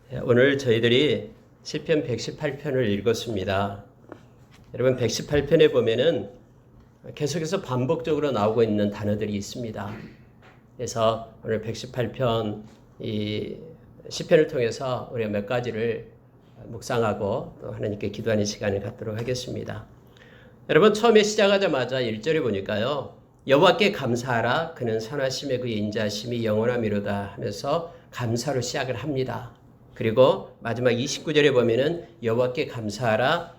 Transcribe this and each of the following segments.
오늘 저희들이 시편 118편을 읽었습니다. 여러분 118편에 보면은 계속해서 반복적으로 나오고 있는 단어들이 있습니다. 그래서 오늘 118편 이 시편을 통해서 우리가 몇 가지를 묵상하고 또 하나님께 기도하는 시간을 갖도록 하겠습니다. 여러분 처음에 시작하자마자 1절에 보니까요. 여호와께 감사하라 그는 선하심에 그의 인자하심이 영원하미로다 하면서 감사로 시작을 합니다. 그리고 마지막 29절에 보면은 여호와께 감사하라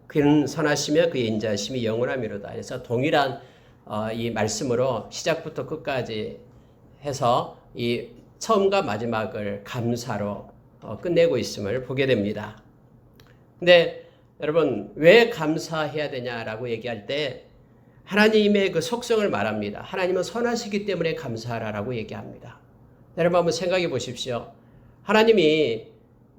그는 선하시며 그의 인자하심이 영원하미로다. 그래서 동일한 이 말씀으로 시작부터 끝까지 해서 이 처음과 마지막을 감사로 끝내고 있음을 보게 됩니다. 근데 여러분 왜 감사해야 되냐라고 얘기할 때 하나님의 그 속성을 말합니다. 하나님은 선하시기 때문에 감사하라라고 얘기합니다. 여러분 한번 생각해 보십시오. 하나님이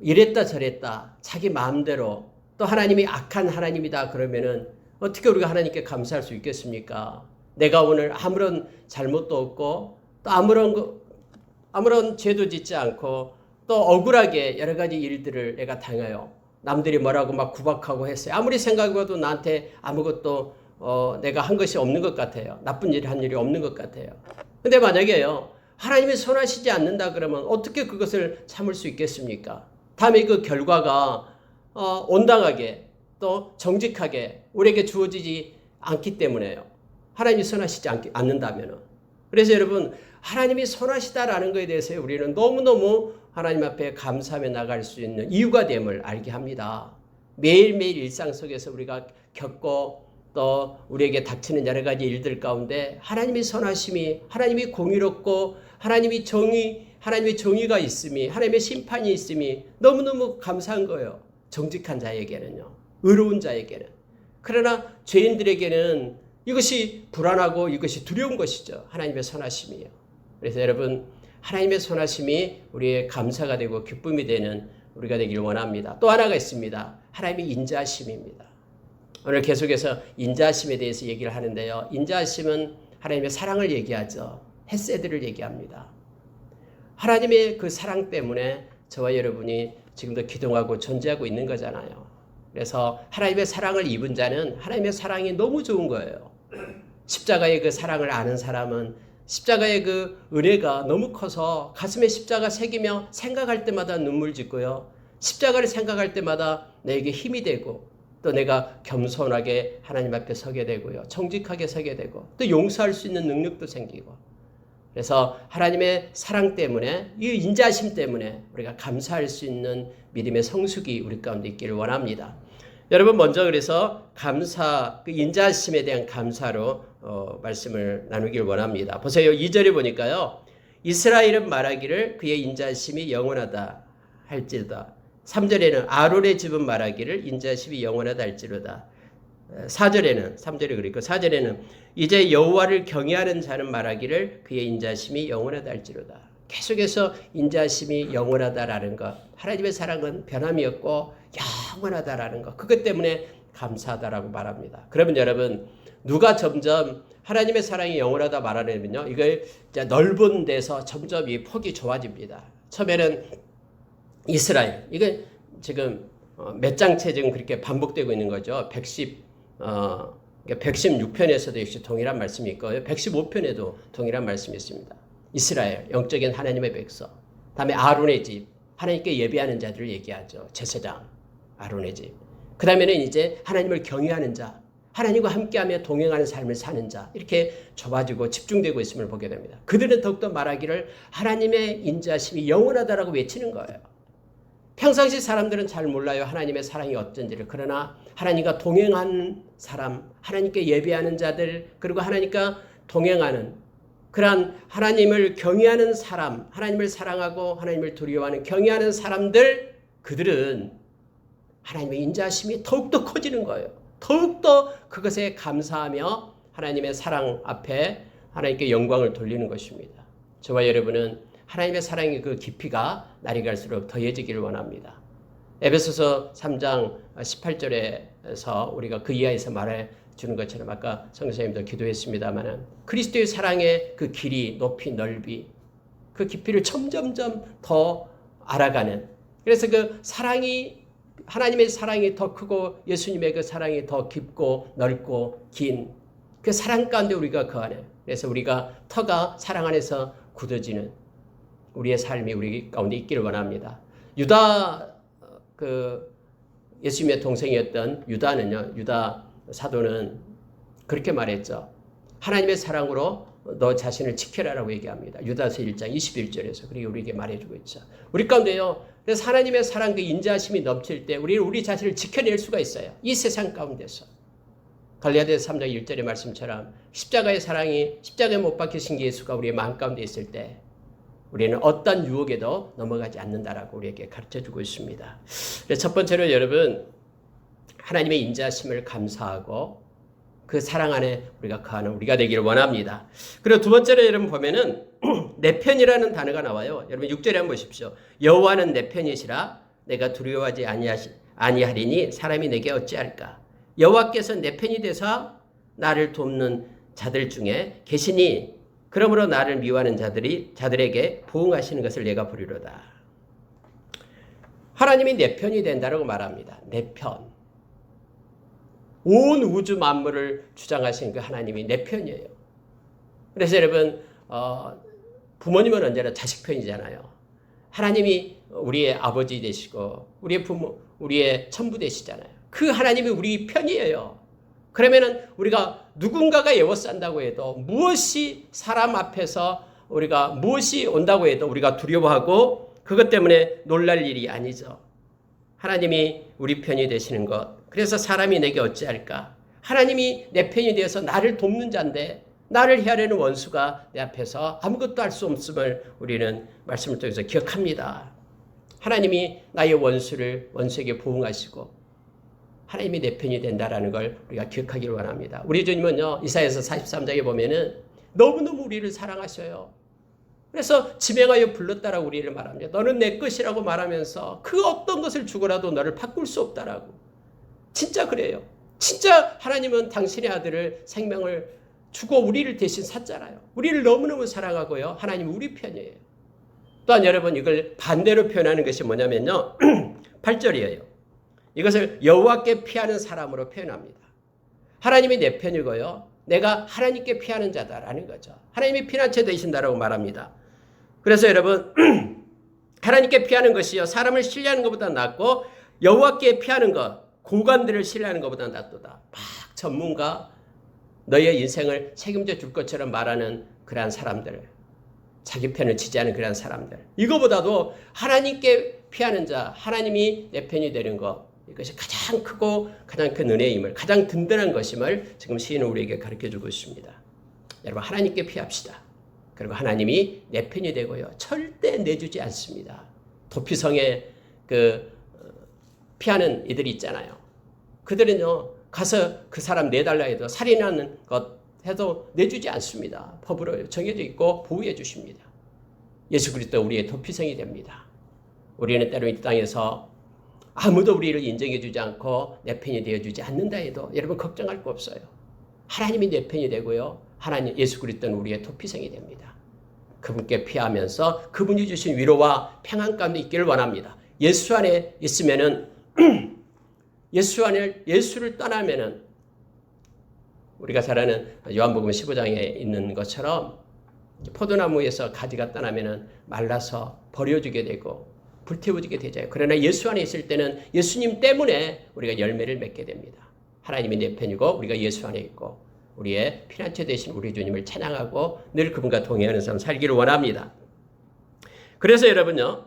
이랬다 저랬다 자기 마음대로 또 하나님이 악한 하나님이다 그러면은 어떻게 우리가 하나님께 감사할 수 있겠습니까? 내가 오늘 아무런 잘못도 없고 또 아무런 죄도 짓지 않고 또 억울하게 여러 가지 일들을 내가 당해요. 남들이 뭐라고 막 구박하고 했어요. 아무리 생각해도 나한테 아무것도 내가 한 것이 없는 것 같아요. 나쁜 일 한 일이 없는 것 같아요. 근데 만약에요. 하나님이 선하시지 않는다 그러면 어떻게 그것을 참을 수 있겠습니까? 다음에 그 결과가 온당하게 또 정직하게 우리에게 주어지지 않기 때문에요. 하나님이 선하시지 않는다면. 그래서 여러분 하나님이 선하시다라는 것에 대해서 우리는 너무너무 하나님 앞에 감사하며 나갈 수 있는 이유가 됨을 알게 합니다. 매일매일 일상 속에서 우리가 겪고 또 우리에게 닥치는 여러 가지 일들 가운데 하나님의 선하심이 하나님이 공의롭고 하나님의 정의가 있음이 하나님의 심판이 있음이 너무너무 감사한 거예요. 정직한 자에게는요. 의로운 자에게는. 그러나 죄인들에게는 이것이 불안하고 이것이 두려운 것이죠. 하나님의 선하심이요. 그래서 여러분 하나님의 선하심이 우리의 감사가 되고 기쁨이 되는 우리가 되길 원합니다. 또 하나가 있습니다. 하나님의 인자하심입니다. 오늘 계속해서 인자하심에 대해서 얘기를 하는데요. 인자하심은 하나님의 사랑을 얘기하죠. 헤세드를 얘기합니다. 하나님의 그 사랑 때문에 저와 여러분이 지금도 기동하고 존재하고 있는 거잖아요. 그래서 하나님의 사랑을 입은 자는 하나님의 사랑이 너무 좋은 거예요. 십자가의 그 사랑을 아는 사람은 십자가의 그 은혜가 너무 커서 가슴에 십자가 새기며 생각할 때마다 눈물 짓고요. 십자가를 생각할 때마다 내게 힘이 되고 또 내가 겸손하게 하나님 앞에 서게 되고요. 정직하게 서게 되고 또 용서할 수 있는 능력도 생기고 그래서 하나님의 사랑 때문에 이 인자하심 때문에 우리가 감사할 수 있는 믿음의 성숙이 우리 가운데 있기를 원합니다. 여러분 먼저 그래서 그 인자하심에 대한 감사로 말씀을 나누길 원합니다. 보세요. 2절에 보니까요. 이스라엘은 말하기를 그의 인자하심이 영원하다 할지로다. 3절에는 아론의 집은 말하기를 인자하심이 영원하다 할지로다. 4절에는 이제 여호와를 경외하는 자는 말하기를 그의 인자하심이 영원하다 할지로다. 계속해서 인자하심이 영원하다라는 것, 하나님의 사랑은 변함이 없고 영원하다라는 것, 그것 때문에 감사하다라고 말합니다. 그러면 여러분 누가 점점 하나님의 사랑이 영원하다 말하냐면요, 이걸 넓은 데서 점점 이 폭이 좁아집니다. 처음에는 이스라엘, 이게 지금 몇 장째 지금 그렇게 반복되고 있는 거죠. 116편에서도 역시 동일한 말씀이 있고요. 115편에도 동일한 말씀이 있습니다. 이스라엘, 영적인 하나님의 백성. 다음에 아론의 집, 하나님께 예배하는 자들을 얘기하죠. 제사장, 아론의 집. 그 다음에는 이제 하나님을 경외하는 자, 하나님과 함께하며 동행하는 삶을 사는 자, 이렇게 좁아지고 집중되고 있음을 보게 됩니다. 그들은 더욱더 말하기를 하나님의 인자심이 영원하다라고 외치는 거예요. 평상시 사람들은 잘 몰라요. 하나님의 사랑이 어쩐지를. 그러나 하나님과 동행하는 사람, 하나님께 예배하는 자들, 그리고 하나님과 동행하는 그러한 하나님을 경외하는 사람, 하나님을 사랑하고 하나님을 두려워하는 경외하는 사람들, 그들은 하나님의 인자심이 더욱더 커지는 거예요. 더욱더 그것에 감사하며 하나님의 사랑 앞에 하나님께 영광을 돌리는 것입니다. 저와 여러분은 하나님의 사랑의 그 깊이가 날이 갈수록 더해지기를 원합니다. 에베소서 3장 18절에서 우리가 그 이하에서 말해 주는 것처럼 아까 성교사님도 기도했습니다만 그리스도의 사랑의 그 길이, 높이, 넓이, 그 깊이를 점점점 더 알아가는. 그래서 그 사랑이 하나님의 사랑이 더 크고 예수님의 그 사랑이 더 깊고 넓고 긴 그 사랑 가운데 우리가 거하는. 그래서 우리가 터가 사랑 안에서 굳어지는 우리의 삶이 우리 가운데 있기를 원합니다. 유다 그 예수님의 동생이었던 유다는요. 유다 사도는 그렇게 말했죠. 하나님의 사랑으로 너 자신을 지켜라라고 얘기합니다. 유다서 1장 21절에서 그렇게 우리에게 말해주고 있죠. 우리 가운데요. 그래서 하나님의 사랑 그 인자하심이 넘칠 때 우리는 우리 자신을 지켜낼 수가 있어요. 이 세상 가운데서. 갈라디아서 3장 1절의 말씀처럼 십자가의 사랑이 십자가에 못 박히신 예수가 우리의 마음 가운데 있을 때 우리는 어떤 유혹에도 넘어가지 않는다라고 우리에게 가르쳐주고 있습니다. 첫 번째로 여러분 하나님의 인자하심을 감사하고 그 사랑 안에 우리가 거하는 우리가 되기를 원합니다. 그리고 두 번째로 여러분 보면은 내 편이라는 단어가 나와요. 여러분 6절에 한번 보십시오. 여호와는 내 편이시라 내가 두려워하지 아니하리니 사람이 내게 어찌할까. 여호와께서 내 편이 되사 나를 돕는 자들 중에 계시니 그러므로 나를 미워하는 자들에게 보응하시는 것을 내가 보리로다. 하나님이 내 편이 된다고 말합니다. 내 편. 온 우주 만물을 주장하신 그 하나님이 내 편이에요. 그래서 여러분 부모님은 언제나 자식 편이잖아요. 하나님이 우리의 아버지 되시고 우리의 부모, 우리의 천부 되시잖아요. 그 하나님이 우리 편이에요. 그러면은 우리가 누군가가 에워싼다고 해도 무엇이 사람 앞에서 우리가 무엇이 온다고 해도 우리가 두려워하고 그것 때문에 놀랄 일이 아니죠. 하나님이 우리 편이 되시는 것. 그래서 사람이 내게 어찌할까? 하나님이 내 편이 되어서 나를 돕는 자인데 나를 헤아리는 원수가 내 앞에서 아무것도 할 수 없음을 우리는 말씀을 통해서 기억합니다. 하나님이 나의 원수에게 보응하시고 하나님이 내 편이 된다라는 걸 우리가 기억하기를 원합니다. 우리 주님은요, 이사야서 43장에 보면은 너무너무 우리를 사랑하셔요. 그래서 지명하여 불렀다라고 우리를 말합니다. 너는 내 것이라고 말하면서 그 어떤 것을 주고라도 너를 바꿀 수 없다라고. 진짜 그래요. 진짜 하나님은 당신의 아들을 생명을 주고 우리를 대신 샀잖아요. 우리를 너무너무 사랑하고요. 하나님은 우리 편이에요. 또한 여러분 이걸 반대로 표현하는 것이 뭐냐면요. 8절이에요. 이것을 여호와께 피하는 사람으로 표현합니다. 하나님이 내 편이고요. 내가 하나님께 피하는 자다라는 거죠. 하나님이 피난처 되신다라고 말합니다. 그래서 여러분 하나님께 피하는 것이요. 사람을 신뢰하는 것보다 낫고 여호와께 피하는 것, 고관들을 신뢰하는 것보다 낫도다. 막 전문가, 너의 인생을 책임져 줄 것처럼 말하는 그러한 사람들, 자기 편을 지지하는 그러한 사람들. 이거보다도 하나님께 피하는 자, 하나님이 내 편이 되는 것, 이것이 가장 크고 가장 큰 은혜임을, 가장 든든한 것임을 지금 시인은 우리에게 가르쳐주고 있습니다. 여러분 하나님께 피합시다. 그리고 하나님이 내 편이 되고요. 절대 내주지 않습니다. 도피성에 피하는 이들이 있잖아요. 그들은요 가서 그 사람 내달라 해도 살인하는 것 해도 내주지 않습니다. 법으로 정해져 있고 보호해 주십니다. 예수 그리스도 우리의 도피성이 됩니다. 우리는 때로 이 땅에서 아무도 우리를 인정해 주지 않고 내 편이 되어주지 않는다 해도 여러분 걱정할 거 없어요. 하나님이 내 편이 되고요. 하나님 예수 그리스도는 우리의 도피성이 됩니다. 그분께 피하면서 그분이 주신 위로와 평안 가운데 있기를 원합니다. 예수 안에 있으면은 예수를 떠나면은 우리가 잘 아는 요한복음 15장에 있는 것처럼 포도나무에서 가지가 떠나면은 말라서 버려지게 되고 불태워지게 되죠. 그러나 예수 안에 있을 때는 예수님 때문에 우리가 열매를 맺게 됩니다. 하나님이 내 편이고 우리가 예수 안에 있고 우리의 피난처 되신 우리 주님을 찬양하고 늘 그분과 동행하는 삶 살기를 원합니다. 그래서 여러분요.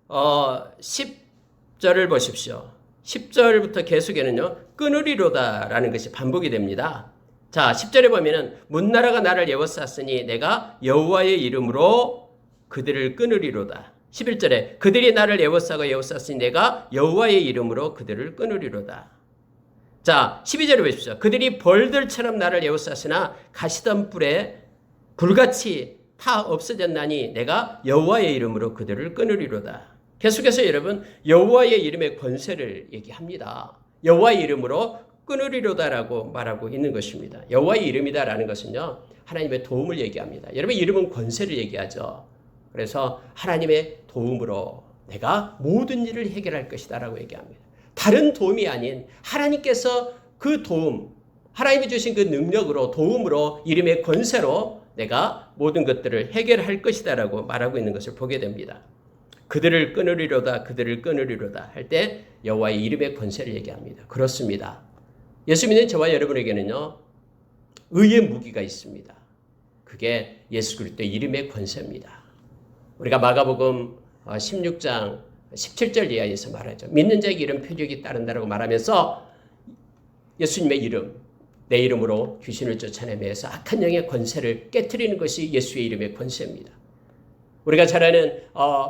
10절을 보십시오. 10절부터 계속에는요. 끊으리로다라는 것이 반복이 됩니다. 자, 10절에 보면은 문나라가 나를 에워쌌으니 내가 여호와의 이름으로 그들을 끊으리로다. 11절에 그들이 나를 에워쌌으니 내가 여호와의 이름으로 그들을 끊으리로다. 자, 12절에 보십시오. 그들이 벌들처럼 나를 에워쌌으나 가시던 뿔에 불같이 타 없어졌나니 내가 여호와의 이름으로 그들을 끊으리로다. 계속해서 여러분 여호와의 이름의 권세를 얘기합니다. 여호와의 이름으로 끊으리로다라고 말하고 있는 것입니다. 여호와의 이름이다라는 것은요. 하나님의 도움을 얘기합니다. 여러분 이름은 권세를 얘기하죠. 그래서 하나님의 도움으로 내가 모든 일을 해결할 것이다 라고 얘기합니다. 다른 도움이 아닌 하나님께서 그 도움, 하나님이 주신 그 능력으로, 도움으로, 이름의 권세로 내가 모든 것들을 해결할 것이다 라고 말하고 있는 것을 보게 됩니다. 그들을 끊으리로다, 그들을 끊으리로다 할 때 여호와의 이름의 권세를 얘기합니다. 그렇습니다. 예수 믿는 저와 여러분에게는요, 의의 무기가 있습니다. 그게 예수 그리스도의 이름의 권세입니다. 우리가 마가복음 16장 17절 이하에서 말하죠. 믿는 자에게 이런 표적이 따른다라고 말하면서 예수님의 이름, 내 이름으로 귀신을 쫓아내면서 악한 영의 권세를 깨트리는 것이 예수의 이름의 권세입니다. 우리가 잘 아는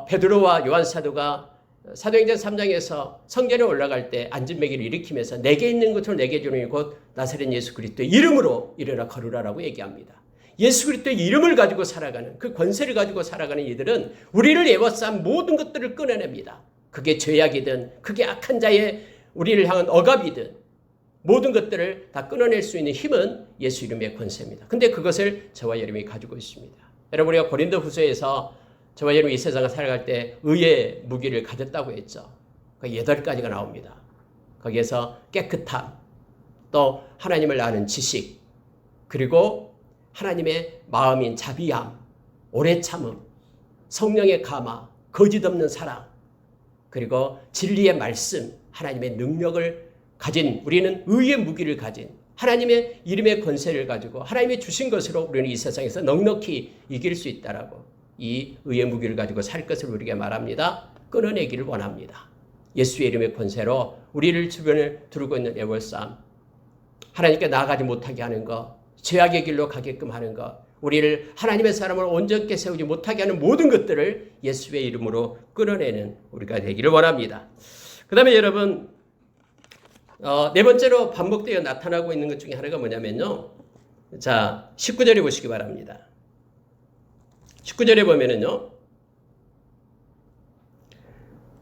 베드로와 요한 사도가 사도행전 3장에서 성전에 올라갈 때 안진뱅이를 일으키면서 내게 있는 것을 내게 주니 곧 나사렛 예수 그리스도의 이름으로 일어나 걸으라라고 얘기합니다. 예수 그리스도의 이름을 가지고 살아가는, 그 권세를 가지고 살아가는 이들은 우리를 애워싼 모든 것들을 끊어냅니다. 그게 죄악이든 그게 악한 자의 우리를 향한 억압이든 모든 것들을 다 끊어낼 수 있는 힘은 예수 이름의 권세입니다. 근데 그것을 저와 여러분이 가지고 있습니다. 여러분, 우리가 고린도후서에서 저와 여러분이 이 세상을 살아갈 때 의의 무기를 가졌다고 했죠. 8가지가 나옵니다. 거기에서 깨끗함, 또 하나님을 아는 지식, 그리고 하나님의 마음인 자비함, 오래 참음, 성령의 감화, 거짓 없는 사랑, 그리고 진리의 말씀, 하나님의 능력을 가진, 우리는 의의 무기를 가진 하나님의 이름의 권세를 가지고 하나님이 주신 것으로 우리는 이 세상에서 넉넉히 이길 수 있다라고, 이 의의 무기를 가지고 살 것을 우리에게 말합니다. 끊어내기를 원합니다. 예수의 이름의 권세로 우리를 주변을 두르고 있는 애월싸움, 하나님께 나아가지 못하게 하는 것, 죄악의 길로 가게끔 하는 것, 우리를 하나님의 사람을 온전케 세우지 못하게 하는 모든 것들을 예수의 이름으로 끊어내는 우리가 되기를 원합니다. 그 다음에 여러분, 네 번째로 반복되어 나타나고 있는 것 중에 하나가 뭐냐면요. 자, 19절에 보시기 바랍니다. 19절에 보면은요.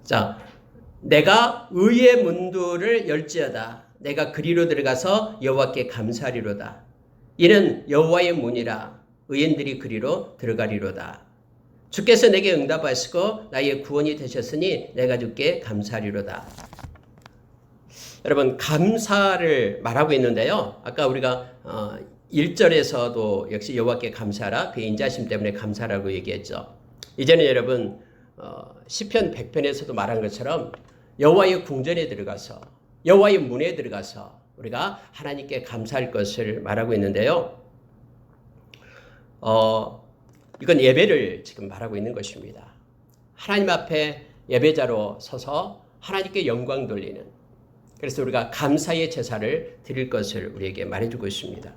자, 내가 의의 문들을 열지어다. 내가 그리로 들어가서 여호와께 감사하리로다. 이는 여호와의 문이라. 의인들이 그리로 들어가리로다. 주께서 내게 응답하시고 나의 구원이 되셨으니 내가 주께 감사하리로다. 여러분, 감사를 말하고 있는데요. 아까 우리가 1절에서도 역시 여호와께 감사하라, 그의 인자심 때문에 감사라고 얘기했죠. 이제는 여러분 시편 100편에서도 말한 것처럼 여호와의 궁전에 들어가서, 여호와의 문에 들어가서 우리가 하나님께 감사할 것을 말하고 있는데요. 이건 예배를 지금 말하고 있는 것입니다. 하나님 앞에 예배자로 서서 하나님께 영광 돌리는, 그래서 우리가 감사의 제사를 드릴 것을 우리에게 말해주고 있습니다.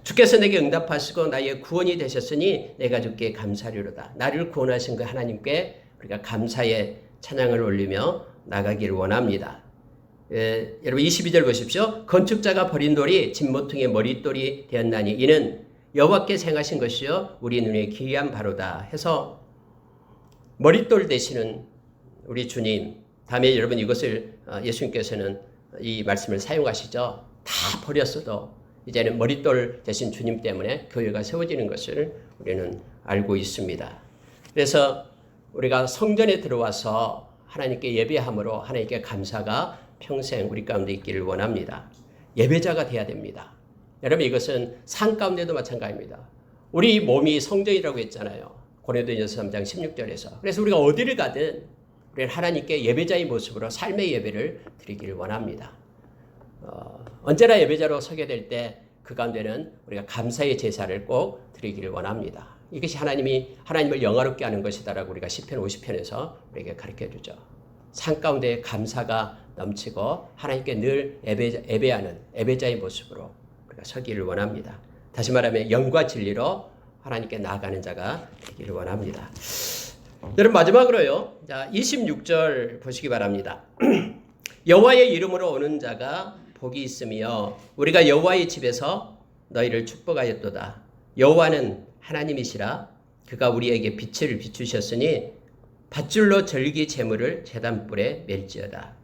주께서 내게 응답하시고 나의 구원이 되셨으니 내가 주께 감사하리로다. 나를 구원하신 그 하나님께 우리가 감사의 찬양을 올리며 나가기를 원합니다. 여러분 22절 보십시오. 건축자가 버린 돌이 진모퉁이의 머릿돌이 되었나니 이는 여호와께 생하신 것이요 우리 눈에 기이한 바로다 해서 머릿돌 되시는 우리 주님, 다음에 여러분 이것을 예수님께서는 이 말씀을 사용하시죠. 다 버렸어도 이제는 머릿돌 되신 주님 때문에 교회가 세워지는 것을 우리는 알고 있습니다. 그래서 우리가 성전에 들어와서 하나님께 예배함으로 하나님께 감사가 평생 우리 가운데 있기를 원합니다. 예배자가 돼야 됩니다. 여러분, 이것은 산 가운데도 마찬가지입니다. 우리 몸이 성전이라고 했잖아요. 고린도전서 3장 16절에서. 그래서 우리가 어디를 가든 우리는 하나님께 예배자의 모습으로 삶의 예배를 드리기를 원합니다. 언제나 예배자로 서게 될 때 그 가운데는 우리가 감사의 제사를 꼭 드리기를 원합니다. 이것이 하나님을 영화롭게 하는 것이다라고 우리가 시편 50편에서 우리에게 가르쳐 주죠. 산 가운데 감사가 넘치고 하나님께 늘 예배하는 예배자의 모습으로 우리가 서기를 원합니다. 다시 말하면 영과 진리로 하나님께 나아가는 자가 되기를 원합니다. 여러분, 마지막으로요. 자, 26절 보시기 바랍니다. 여호와의 이름으로 오는 자가 복이 있으며 우리가 여호와의 집에서 너희를 축복하였도다. 여호와는 하나님이시라. 그가 우리에게 빛을 비추셨으니 밧줄로 절기 제물을 제단불에 멜지어다.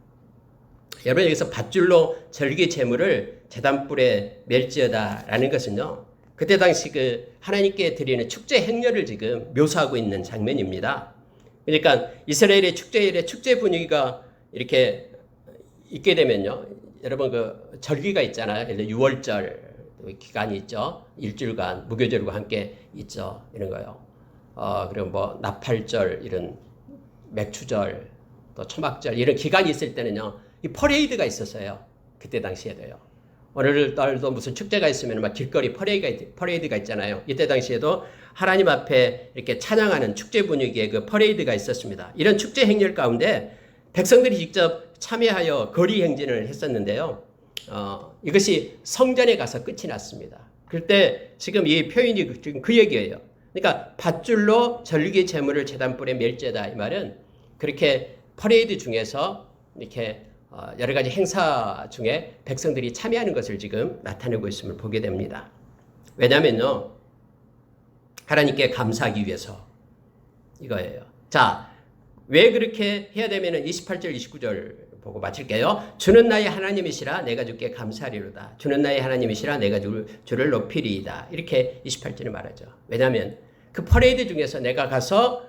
여러분, 여기서 밧줄로 절기 제물을 제단불에 멜지어다라는 것은요, 그때 당시 그 하나님께 드리는 축제 행렬을 지금 묘사하고 있는 장면입니다. 그러니까 이스라엘의 축제일에 축제 분위기가 이렇게 있게 되면요. 여러분 그 절기가 있잖아요. 6월절 기간이 있죠. 일주일간 무교절과 함께 있죠. 이런 거요. 그리고 뭐 나팔절 이런 맥추절 또 초막절 이런 기간이 있을 때는요. 이 퍼레이드가 있었어요. 그때 당시에도요. 오늘날도 무슨 축제가 있으면 막 길거리 퍼레이드가 있잖아요. 이때 당시에도 하나님 앞에 이렇게 찬양하는 축제 분위기의 그 퍼레이드가 있었습니다. 이런 축제 행렬 가운데 백성들이 직접 참여하여 거리 행진을 했었는데요. 이것이 성전에 가서 끝이 났습니다. 그때 지금 이 표현이 지금 그 얘기예요. 그러니까 밧줄로 절기 제물을 제단불에 멜제다 이 말은 그렇게 퍼레이드 중에서 이렇게 여러 가지 행사 중에 백성들이 참여하는 것을 지금 나타내고 있음을 보게 됩니다. 왜냐하면요. 하나님께 감사하기 위해서 이거예요. 자, 왜 그렇게 해야 되면은 28절 29절 보고 마칠게요. 주는 나의 하나님이시라 내가 주께 감사하리로다. 주는 나의 하나님이시라 내가 주를 높이리이다. 이렇게 28절에 말하죠. 왜냐하면 그 퍼레이드 중에서 내가 가서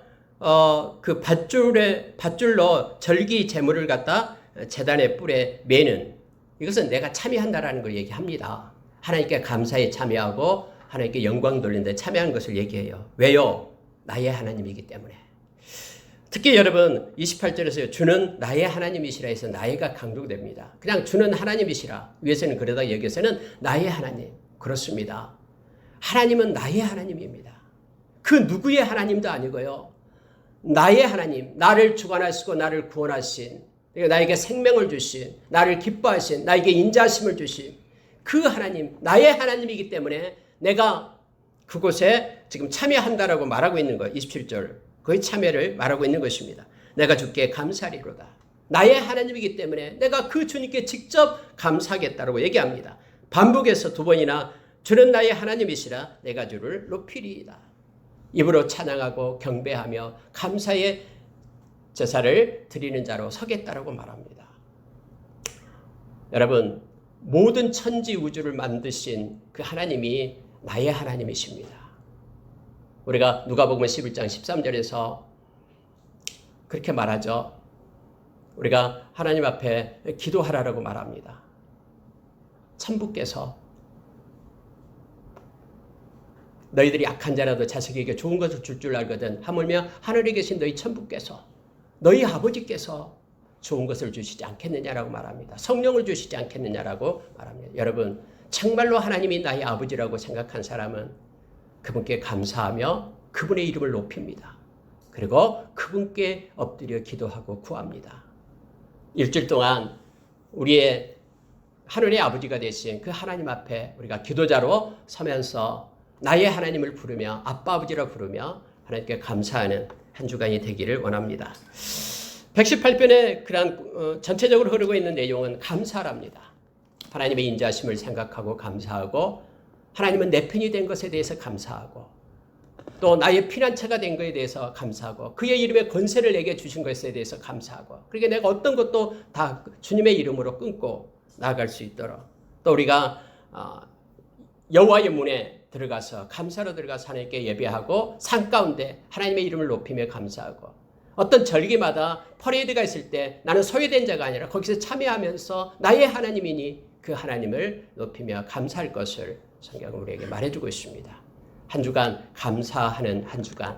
그 밧줄로 절기 제물을 갖다 제단의 뿔에 매는 이것은 내가 참여한다라는 걸 얘기합니다. 하나님께 감사에 참여하고 하나님께 영광 돌리는 데 참여하는 것을 얘기해요. 왜요? 나의 하나님이기 때문에. 특히 여러분 28절에서 주는 나의 하나님이시라 해서 나의가 강조됩니다. 그냥 주는 하나님이시라 위에서는 그러다 여기서는 나의 하나님. 그렇습니다. 하나님은 나의 하나님입니다. 그 누구의 하나님도 아니고요. 나의 하나님, 나를 주관하시고 나를 구원하신, 나에게 생명을 주신, 나를 기뻐하신, 나에게 인자하심을 주신 그 하나님, 나의 하나님이기 때문에 내가 그곳에 지금 참여한다라고 말하고 있는 거예요. 27절. 거의 참여를 말하고 있는 것입니다. 내가 주께 감사하리로다. 나의 하나님이기 때문에 내가 그 주님께 직접 감사하겠다라고 얘기합니다. 반복해서 2번이나 주는 나의 하나님이시라 내가 주를 높이리이다. 입으로 찬양하고 경배하며 감사의 제사를 드리는 자로 서겠다라고 말합니다. 여러분, 모든 천지 우주를 만드신 그 하나님이 나의 하나님이십니다. 우리가 누가복음 11장 13절에서 그렇게 말하죠. 우리가 하나님 앞에 기도하라라고 말합니다. 천부께서 너희들이 악한 자라도 자식에게 좋은 것을 줄 알거든 하물며 하늘에 계신 너희 천부께서 너희 아버지께서 좋은 것을 주시지 않겠느냐라고 말합니다. 성령을 주시지 않겠느냐라고 말합니다. 여러분 정말로 하나님이 나의 아버지라고 생각한 사람은 그분께 감사하며 그분의 이름을 높입니다. 그리고 그분께 엎드려 기도하고 구합니다. 일주일 동안 우리의 하늘의 아버지가 되신 그 하나님 앞에 우리가 기도자로 서면서 나의 하나님을 부르며 아빠 아버지라 부르며 하나님께 감사하는 한 주간이 되기를 원합니다. 118편의 그런 전체적으로 흐르고 있는 내용은 감사랍니다. 하나님의 인자하심을 생각하고 감사하고 하나님은 내 편이 된 것에 대해서 감사하고 또 나의 피난처가 된 것에 대해서 감사하고 그의 이름에 권세를 내게 주신 것에 대해서 감사하고 그러니까 내가 어떤 것도 다 주님의 이름으로 끊고 나아갈 수 있도록 또 우리가 여호와의 문에 들어가서 감사로 들어가서 하나님께 예배하고 산 가운데 하나님의 이름을 높이며 감사하고 어떤 절기마다 퍼레이드가 있을 때 나는 소외된 자가 아니라 거기서 참여하면서 나의 하나님이니 그 하나님을 높이며 감사할 것을 성경은 우리에게 말해주고 있습니다. 한 주간 감사하는 한 주간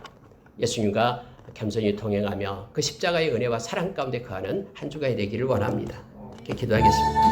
예수님과 겸손히 동행하며 그 십자가의 은혜와 사랑 가운데 거하는 한 주간이 되기를 원합니다. 이렇게 기도하겠습니다.